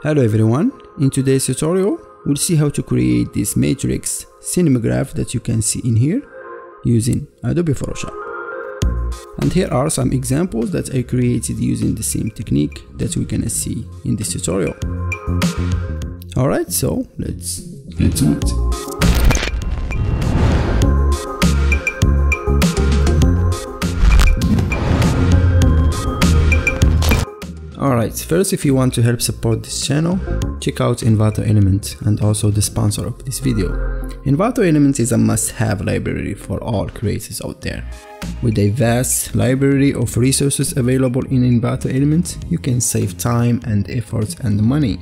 Hello everyone, in today's tutorial we'll see how to create this matrix cinemagraph that you can see in here using Adobe Photoshop. And here are some examples that I created using the same technique that we're gonna see in this tutorial. Alright, so let's get to it. Alright, first, if you want to help support this channel, check out Envato Element and also the sponsor of this video. Envato Element is a must-have library for all creators out there. With a vast library of resources available in Envato Element, you can save time and effort and money.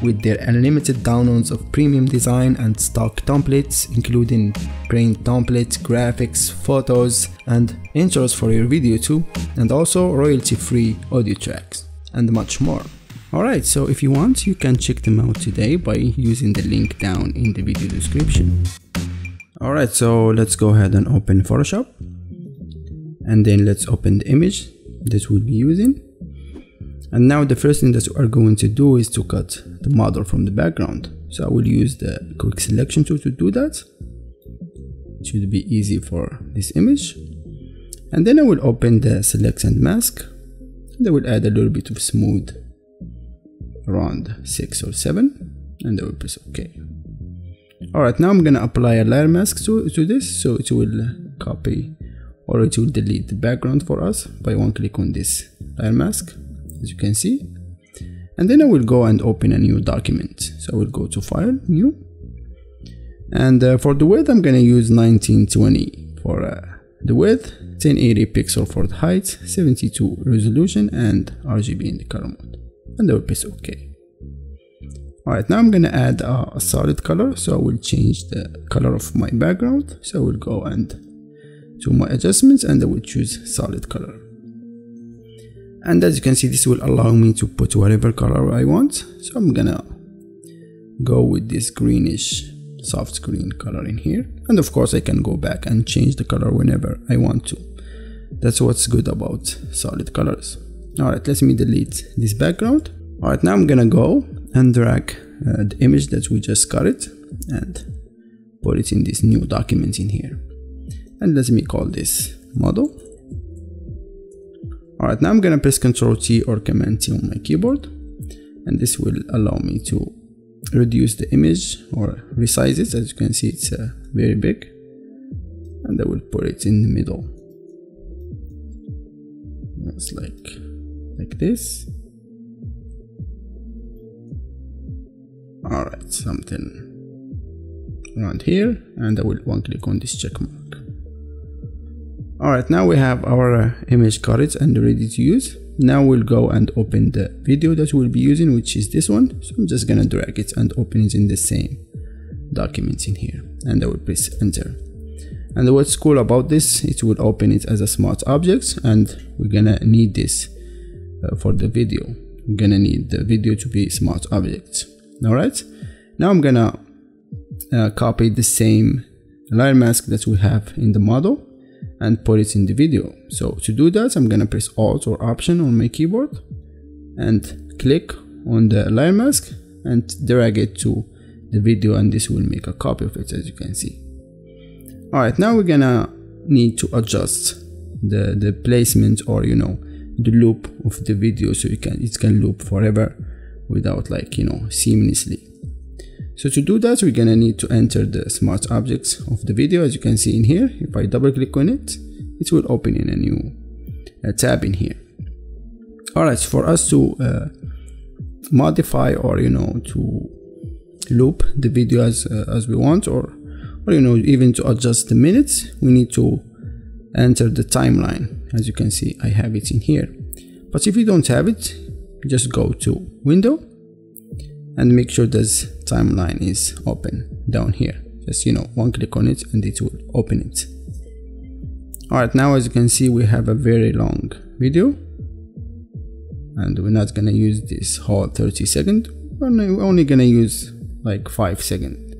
With their unlimited downloads of premium design and stock templates, including print templates, graphics, photos, and intros for your video too, and also royalty-free audio tracks, and much more. Alright, so if you want, you can check them out today by using the link down in the video description. Alright, so let's go ahead and open Photoshop. And then let's open the image that we'll be using. And now the first thing that we are going to do is to cut the model from the background. So I will use the quick selection tool to do that. It should be easy for this image. And then I will open the select and mask. And I will add a little bit of smooth, around 6 or 7, and I will press OK. Alright, now I'm gonna apply a layer mask to this, so it will copy or it will delete the background for us by one click on this layer mask, as you can see. And then I will go and open a new document. So I will go to File, New, and for the width I'm gonna use 1920 for the width, 1080 pixel for the height, 72 resolution, and RGB in the color mode, and I will press OK. Alright, now I'm gonna add a solid color, so I will change the color of my background. So I will go and to my adjustments and I will choose solid color. And as you can see, this will allow me to put whatever color I want. So I'm gonna go with this greenish soft green color in here, and of course I can go back and change the color whenever I want to. That's what's good about solid colors. Alright, let me delete this background. Alright, now I'm gonna go and drag the image that we just got it and put it in this new document in here, and let me call this model. Alright, now I'm gonna press Ctrl T or Command T on my keyboard, and this will allow me to reduce the image or resize it. As you can see, it's very big, and I will put it in the middle. It's like this. Alright, something around here, and I will one click on this check mark. Alright, now we have our image cut and ready to use. Now we'll go and open the video that we'll be using, which is this one. So I'm just gonna drag it and open it in the same documents in here, and I will press enter. And what's cool about this, it will open it as a smart object, and we're gonna need this for the video. We're gonna need the video to be smart object. Alright, now I'm gonna copy the same layer mask that we have in the model and put it in the video. So to do that, I'm gonna press Alt or Option on my keyboard and click on the layer mask and drag it to the video, and this will make a copy of it, as you can see. Alright, now we're gonna need to adjust the placement, or the loop of the video, so it can loop forever without seamlessly. So to do that, we're gonna need to enter the smart objects of the video, as you can see in here. If I double click on it, it will open in a new tab in here. Alright, so for us to modify or to loop the video as we want, or even to adjust the minutes, we need to enter the timeline. As you can see, I have it in here. But if you don't have it, just go to Window and make sure this timeline is open down here. Just one click on it and it will open it. Alright, now as you can see, we have a very long video, and we're not gonna use this whole 30 seconds. We're only gonna use like 5 seconds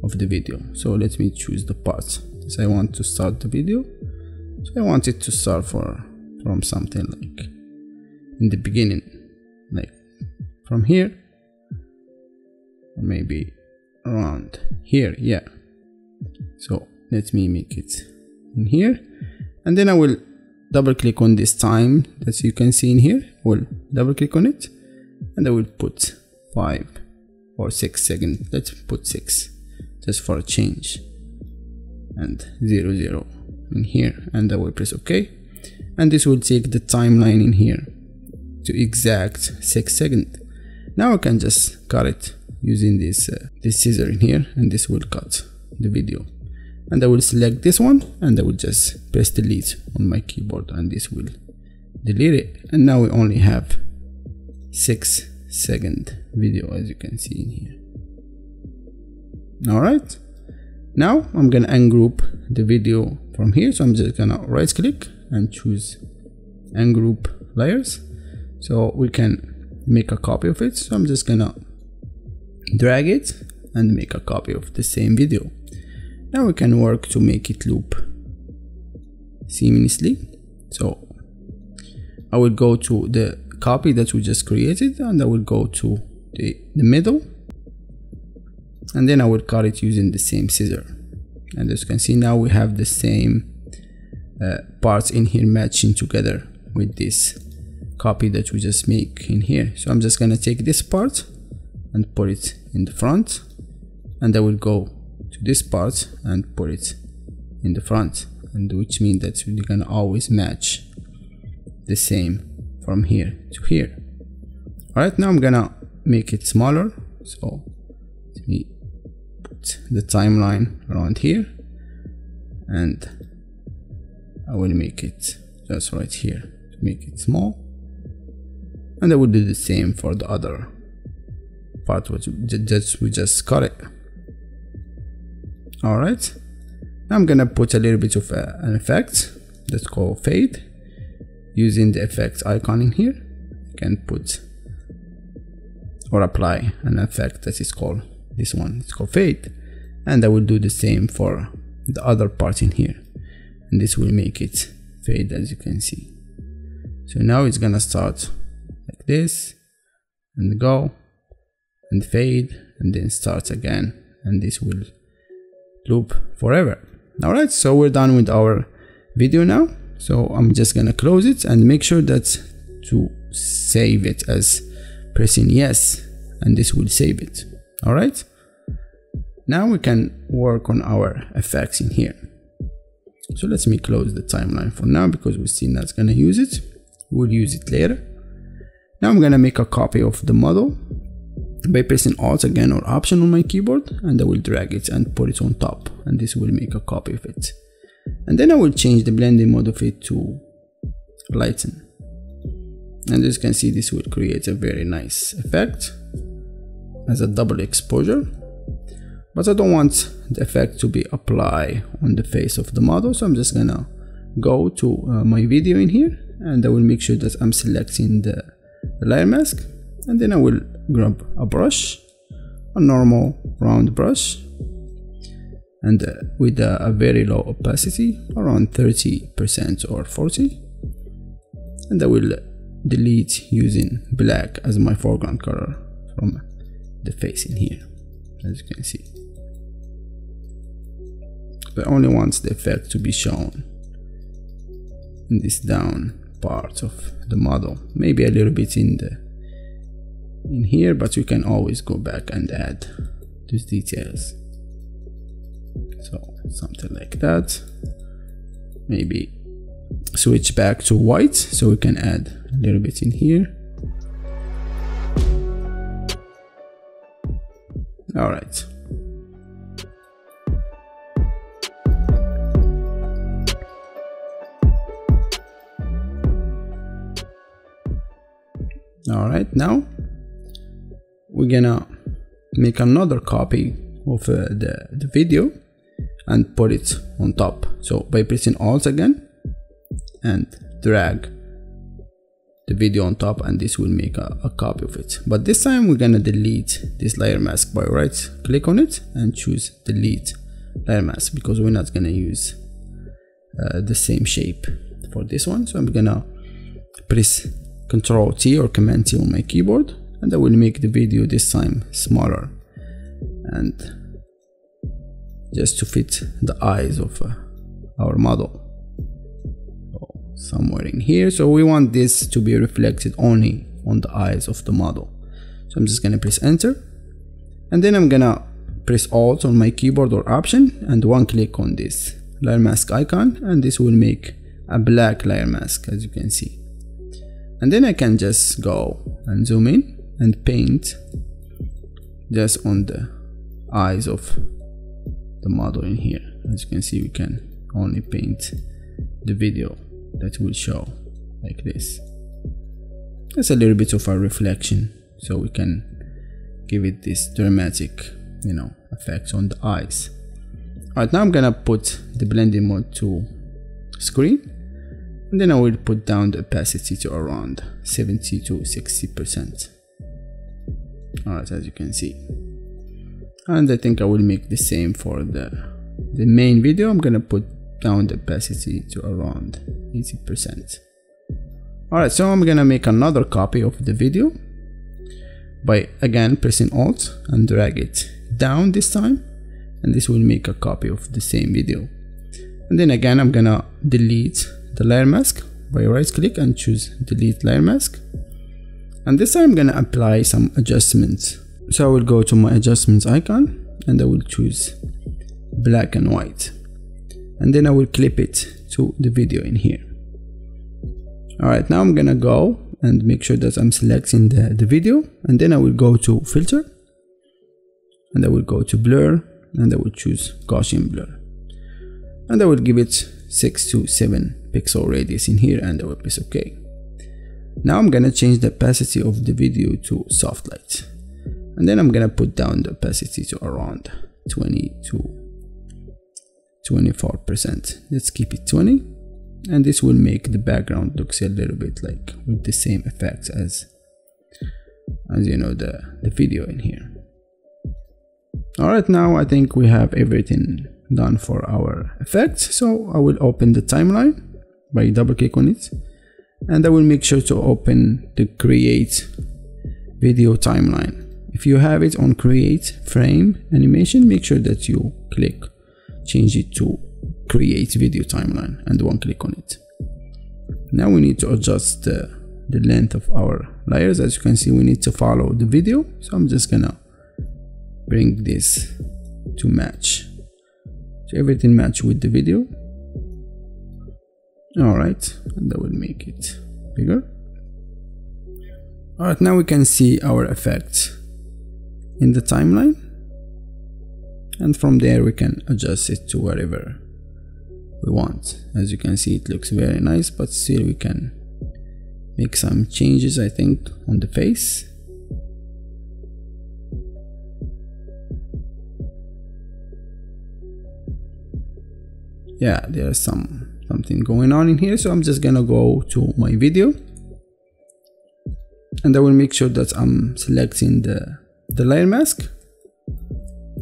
of the video. So let me choose the part. So I want to start the video, so I want it to start from something like in the beginning, like from here or maybe around here. Yeah, so let me make it in here, and then I will double click on this time that you can see in here. I will double click on it, and I will put 5 or 6 seconds. Let's put 6 just for a change, and 00 in here, and I will press OK, and this will take the timeline in here to exact 6 seconds. Now I can just cut it using this scissor in here, and this will cut the video, and I will select this one, and I will just press delete on my keyboard, and this will delete it, and now we only have 6 second video, as you can see in here. Alright, now I'm gonna ungroup the video from here, so I'm just gonna right click and choose ungroup layers, so we can make a copy of it. So I'm just gonna drag it and make a copy of the same video. Now we can work to make it loop seamlessly. So I will go to the copy that we just created, and I will go to the middle, and then I will cut it using the same scissor. And as you can see, now we have the same parts in here matching together with this copy that we just make in here. So I'm just gonna take this part and put it in the front, and I will go to this part and put it in the front, and which means that you're gonna always match the same from here to here. Alright, now I'm gonna make it smaller, so let me put the timeline around here, and I will make it just right here to make it small, and I will do the same for the other part which we just cut it. Alright, now I'm gonna put a little bit of an effect that's called fade. Using the effects icon in here, you can put or apply an effect that is called this one. It's called fade, and I will do the same for the other part in here, and this will make it fade, as you can see. So now it's gonna start like this, and go and fade, and then start again, and this will loop forever. Alright, so we're done with our video now. So I'm just gonna close it, and make sure that to save it as pressing yes, and this will save it. Alright, now we can work on our effects in here. So let me close the timeline for now, because we're still not gonna use it. We'll use it later. Now I'm gonna make a copy of the model by pressing Alt again or Option on my keyboard, and I will drag it and put it on top, and this will make a copy of it. And then I will change the blending mode of it to lighten, and as you can see, this will create a very nice effect as a double exposure. But I don't want the effect to be applied on the face of the model, so I'm just gonna go to my video in here, and I will make sure that I'm selecting the layer mask, and then I will grab a brush, a normal round brush, and with a very low opacity, around 30% or 40%, and I will delete using black as my foreground color from the face in here, as you can see. I only want the effect to be shown in this down part of the model, maybe a little bit in here, but you can always go back and add these details. So something like that. Maybe switch back to white, so we can add a little bit in here. All right. All right, now we're gonna make another copy of the video and put it on top. So by pressing Alt again and drag the video on top, and this will make a copy of it. But this time we're gonna delete this layer mask by right click on it and choose delete layer mask, because we're not gonna use the same shape for this one. So I'm gonna press Ctrl T or Command T on my keyboard, and I will make the video this time smaller. and just to fit the eyes of our model. So somewhere in here, so we want this to be reflected only on the eyes of the model. So I'm just gonna press enter, and then I'm gonna press Alt on my keyboard or Option and one click on this layer mask icon, and this will make a black layer mask, as you can see. And then I can just go and zoom in and paint just on the eyes of the model in here. As you can see, we can only paint the video that will show like this. That's a little bit of a reflection, so we can give it this dramatic, effects on the eyes. Alright, now I'm gonna put the blending mode to screen, and then I will put down the opacity to around 70 to 60%. Alright, as you can see. And I think I will make the same for the main video. I'm gonna put down the opacity to around 80%. Alright, so I'm gonna make another copy of the video by again pressing Alt and drag it down this time, and this will make a copy of the same video. And then again I'm gonna delete the layer mask by right click and choose delete layer mask, and this time I'm gonna apply some adjustments. So I will go to my adjustments icon and I will choose black and white, and then I will clip it to the video in here. Alright, now I'm gonna go and make sure that I'm selecting the video, and then I will go to filter and I will go to blur and I will choose Gaussian blur, and I will give it 6 to 7 pixel radius in here, and I will press OK. Now I'm gonna change the opacity of the video to soft light, and then I'm gonna put down the opacity to around 20 to 24%. Let's keep it 20, and this will make the background looks a little bit like with the same effects as the video in here. Alright, now I think we have everything done for our effects, so I will open the timeline by double click on it, and I will make sure to open the create video timeline. If you have it on create frame animation, make sure that you change it to create video timeline and one click on it. Now we need to adjust the length of our layers. As you can see, we need to follow the video, so I'm just gonna bring this to match, so everything match with the video. Alright, and that will make it bigger. Alright, now we can see our effects in the timeline, and from there we can adjust it to wherever we want. As you can see, it looks very nice, but still we can make some changes, I think, on the face. Yeah, there's something going on in here, so I'm just gonna go to my video, and I will make sure that I'm selecting the layer mask,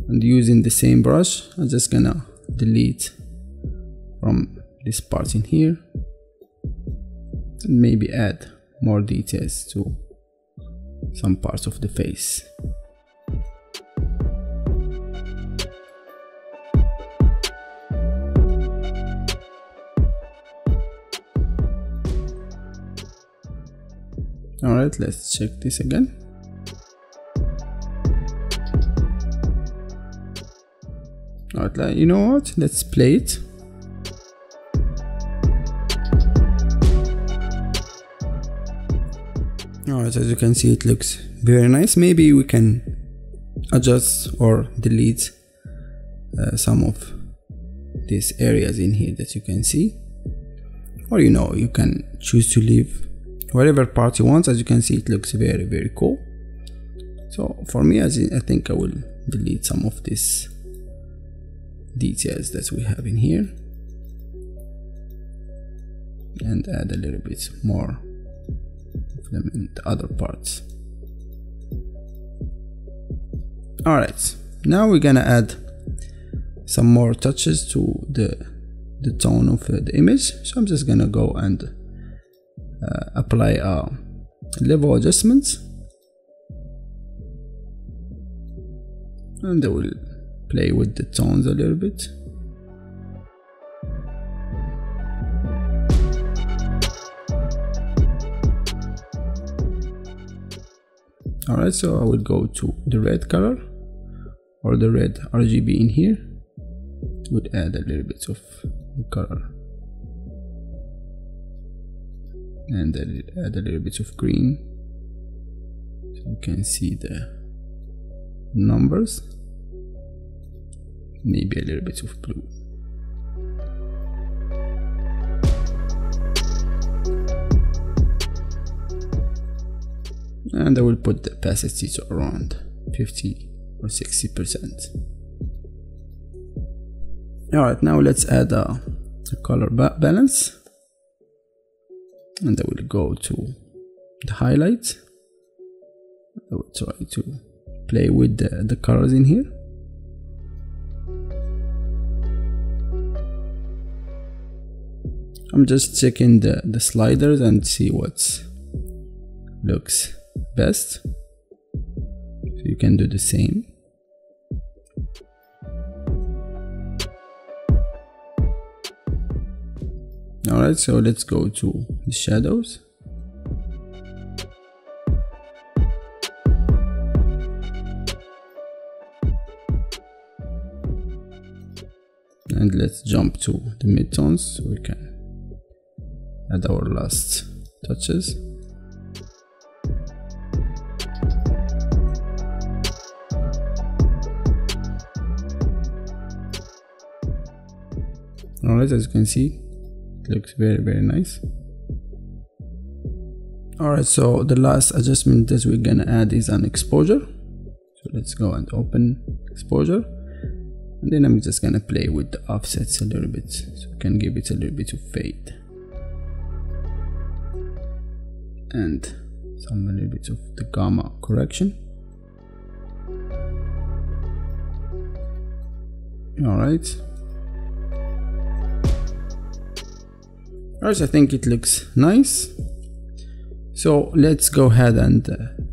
and using the same brush I'm just gonna delete from this part in here and maybe add more details to some parts of the face. Alright, let's check this again. Alright, you know what? Let's play it. Alright, as you can see, it looks very nice. Maybe we can adjust or delete some of these areas in here that you can see, or you can choose to leave whatever part you want. As you can see, it looks very, very cool. So for me, I think I will delete some of these details that we have in here and add a little bit more of them in the other parts. Alright, now we're gonna add some more touches to the tone of the image. So I'm just gonna go and apply a level adjustment. and I will play with the tones a little bit. Alright, so I will go to the red color or the red RGB in here. Would add a little bit of the color and add a little bit of green so you can see the numbers, maybe a little bit of blue. And I will put the opacity to around 50 or 60%. Alright, now let's add a color balance, and I will go to the highlights. I will try to play with the colors in here. I'm just checking the sliders and see what looks best, so you can do the same. Alright, so let's go to the shadows. And let's jump to the midtones so we can add our last touches. Alright, as you can see, it looks very nice. Alright, so the last adjustment that we're gonna add is an exposure. So let's go and open exposure, and then I'm just gonna play with the offsets a little bit so we can give it a little bit of fade and a little bit of the gamma correction. Alright. Alright, I think it looks nice. So let's go ahead and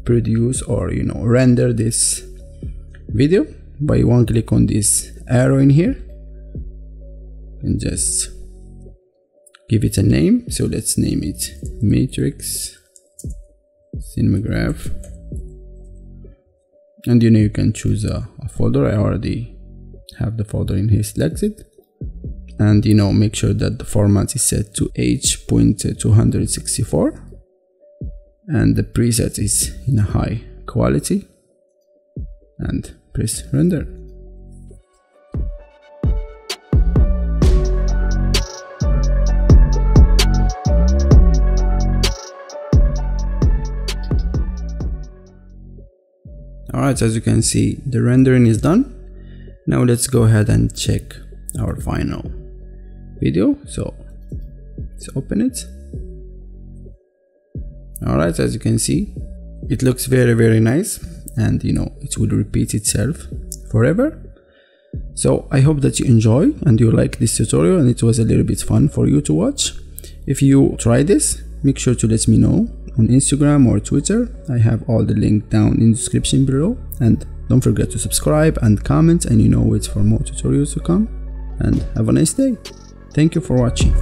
produce or render this video by one click on this arrow in here and just give it a name. So let's name it Matrix Cinemagraph, and you can choose a folder. I already have the folder in here selected, and make sure that the format is set to H.264 and the preset is in a high quality, and press render. Alright, as you can see, the rendering is done. Now let's go ahead and check our final video. So let's open it. Alright, as you can see, it looks very nice, and it will repeat itself forever. So I hope that you enjoy and you like this tutorial and it was a little bit fun for you to watch. If you try this, make sure to let me know on Instagram or Twitter. I have all the link down in the description below, and don't forget to subscribe and comment, and wait for more tutorials to come, and have a nice day. Thank you for watching.